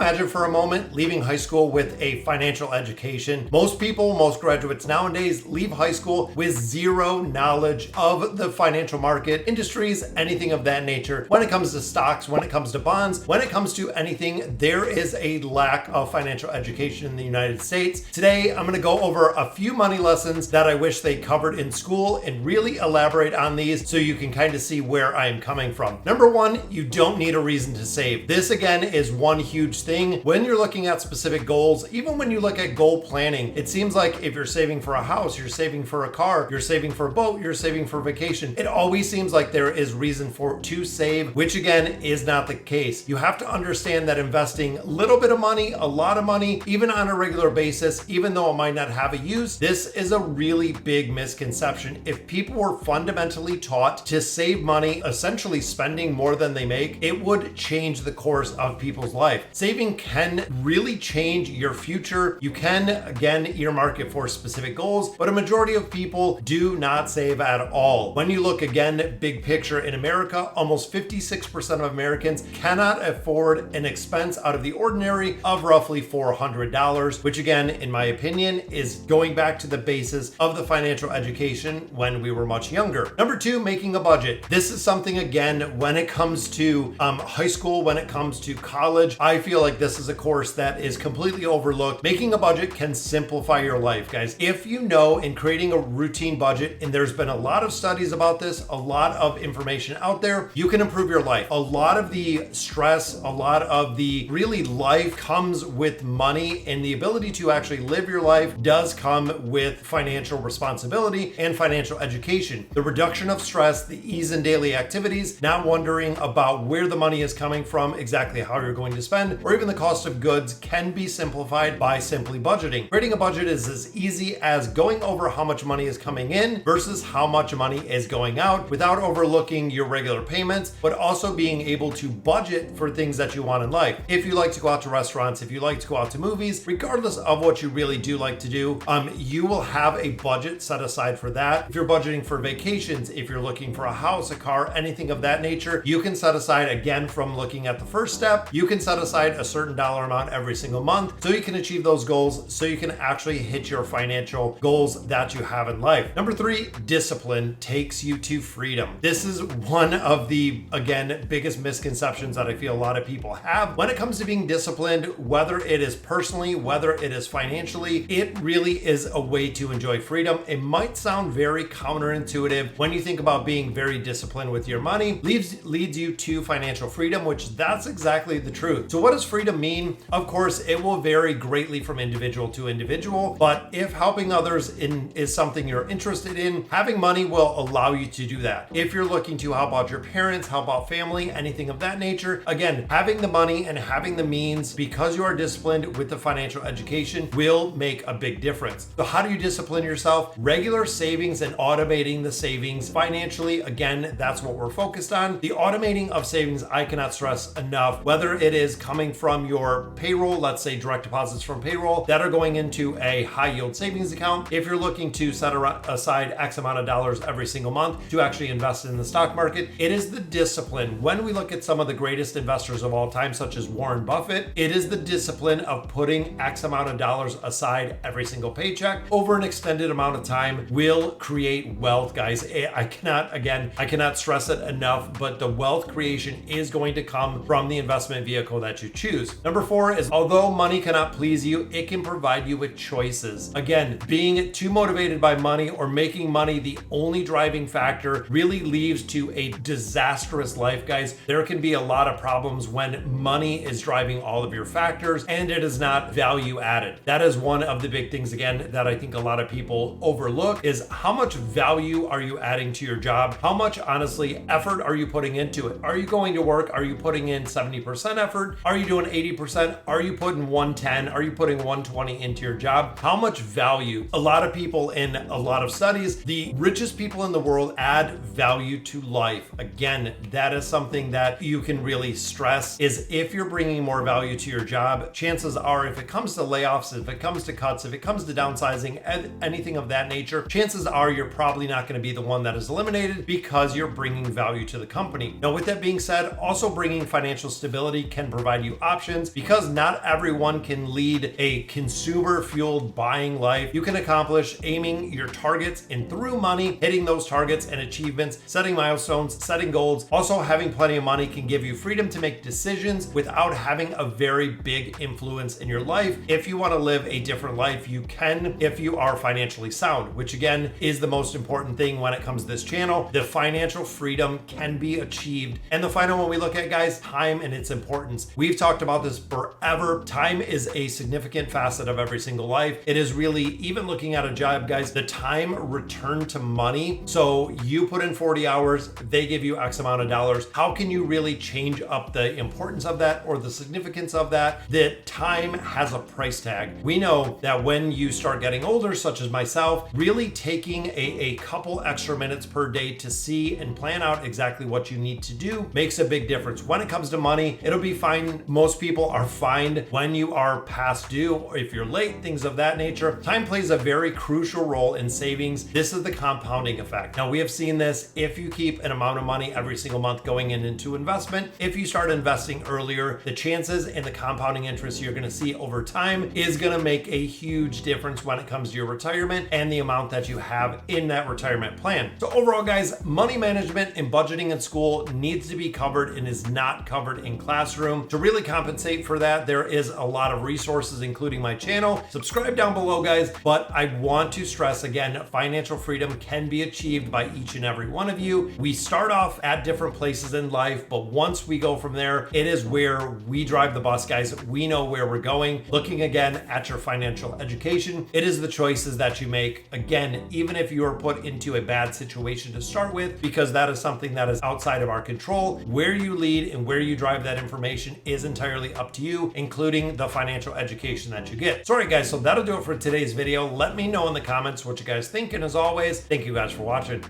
imagine for a moment leaving high school with a financial education? Most people, most graduates nowadays leave high school with zero knowledge of the financial market, industries, anything of that nature. When it comes to stocks, when it comes to bonds, when it comes to anything, there is a lack of financial education in the United States. Today, I'm going to go over a few money lessons that I wish they covered in school and really elaborate on these so you can kind of see where I am coming from. Number one, you don't need a reason to save. This again is one huge thing. When you're looking at specific goals, even when you look at goal planning, it seems like if you're saving for a house, you're saving for a car, you're saving for a boat, you're saving for vacation. It always seems like there is reason to save, which again is not the case. You have to understand that investing a little bit of money, a lot of money, even on a regular basis, even though it might not have a use, this is a really big misconception. If people were fundamentally taught to save money, essentially spending more than they make, it would change the course of people's life. Saving can really change your future. You can, again, earmark it for specific goals, but a majority of people do not save at all. When you look again, big picture in America, almost 56% of Americans cannot afford an expense out of the ordinary of roughly $400, which again, in my opinion, is going back to the basis of the financial education when we were much younger. Number two, making a budget. This is something, again, when it comes to high school, when it comes to college, I feel like this is a course that is completely overlooked. Making a budget can simplify your life, guys. If you know in creating a routine budget, and there's been a lot of studies about this, a lot of information out there, you can improve your life. A lot of the stress, a lot of the really life comes with money, and the ability to actually live your life does come with financial responsibility and financial education. The reduction of stress, the ease in daily activities, not wondering about where the money is coming from, exactly how you're going to spend, or even the cost of goods can be simplified by simply budgeting. Creating a budget is as easy as going over how much money is coming in versus how much money is going out without overlooking your regular payments, but also being able to budget for things that you want in life. If you like to go out to restaurants, if you like to go out to movies, regardless of what you really do like to do, you will have a budget set aside for that. If you're budgeting for vacations, if you're looking for a house, a car, anything of that nature, you can set aside, again, from looking at the first step, you can set aside a certain dollar amount every single month so you can achieve those goals, so you can actually hit your financial goals that you have in life. Number three, discipline takes you to freedom. This is one of the, again, biggest misconceptions that I feel a lot of people have when it comes to being disciplined, whether it is personally, whether it is financially. It really is a way to enjoy freedom. It might sound very counterintuitive when you think about being very disciplined with your money, leads you to financial freedom, which that's exactly the truth. So what does freedom mean? Of course, it will vary greatly from individual to individual, but if helping others is something you're interested in, having money will allow you to do that. If you're looking to help out your parents, help out family, anything of that nature, again, having the money and having the means, because you are disciplined with the financial education, will make a big difference. So how do you discipline yourself? Regular savings and automating the savings financially. Again, that's what we're focused on. The automating of savings, I cannot stress enough, whether it is coming from your payroll, let's say direct deposits from payroll that are going into a high yield savings account. If you're looking to set aside X amount of dollars every single month to actually invest in the stock market, it is the discipline. When we look at some of the greatest investors of all time, such as Warren Buffett, it is the discipline of putting X amount of dollars aside every single paycheck over an extended amount of time will create wealth, guys. I cannot stress it enough, but the wealth creation is going to come from the investment vehicle that you choose. Number four is, although money cannot please you, it can provide you with choices. Again, being too motivated by money or making money the only driving factor really leads to a disastrous life, guys. There can be a lot of problems when money is driving all of your factors and it is not value added. That is one of the big things, again, that I think a lot of people overlook, is how much value are you adding to your job? How much, honestly, effort are you putting into it? Are you going to work? Are you putting in 70% effort? Are you doing 80%? Are you putting 110? Are you putting 120 into your job? How much value? A lot of people in a lot of studies, the richest people in the world add value to life. Again, that is something that you can really stress, is if you're bringing more value to your job, chances are, if it comes to layoffs, if it comes to cuts, if it comes to downsizing, anything of that nature, chances are you're probably not going to be the one that is eliminated because you're bringing value to the company. Now, with that being said, also bringing financial stability can provide you options options. Because not everyone can lead a consumer-fueled buying life, you can accomplish aiming your targets and through money, hitting those targets and achievements, setting milestones, setting goals. Also, having plenty of money can give you freedom to make decisions without having a very big influence in your life. If you want to live a different life, you can if you are financially sound, which again is the most important thing when it comes to this channel. The financial freedom can be achieved. And the final one we look at, guys, time and its importance. We've talked about this forever. Time is a significant facet of every single life. It is really, even looking at a job, guys, the time return to money. So you put in 40 hours, they give you X amount of dollars. How can you really change up the importance of that or the significance of that? That time has a price tag. We know that when you start getting older, such as myself, really taking a couple extra minutes per day to see and plan out exactly what you need to do makes a big difference. When it comes to money, it'll be fine. Most people are fined when you are past due or if you're late, things of that nature. Time plays a very crucial role in savings. This is the compounding effect. Now, we have seen this if you keep an amount of money every single month going into investment. If you start investing earlier, the chances and the compounding interest you're going to see over time is going to make a huge difference when it comes to your retirement and the amount that you have in that retirement plan. So overall, guys, money management and budgeting in school needs to be covered and is not covered in classroom. To really compensate for that, there is a lot of resources, including my channel. Subscribe down below, guys. But I want to stress again, financial freedom can be achieved by each and every one of you. We start off at different places in life, but once we go from there, it is where we drive the bus, guys. We know where we're going. Looking again at your financial education, it is the choices that you make. Again, even if you are put into a bad situation to start with, because that is something that is outside of our control, where you lead and where you drive that information is entirely up to you, including the financial education that you get. Sorry, guys, so that'll do it for today's video. Let me know in the comments what you guys think, and as always, thank you guys for watching.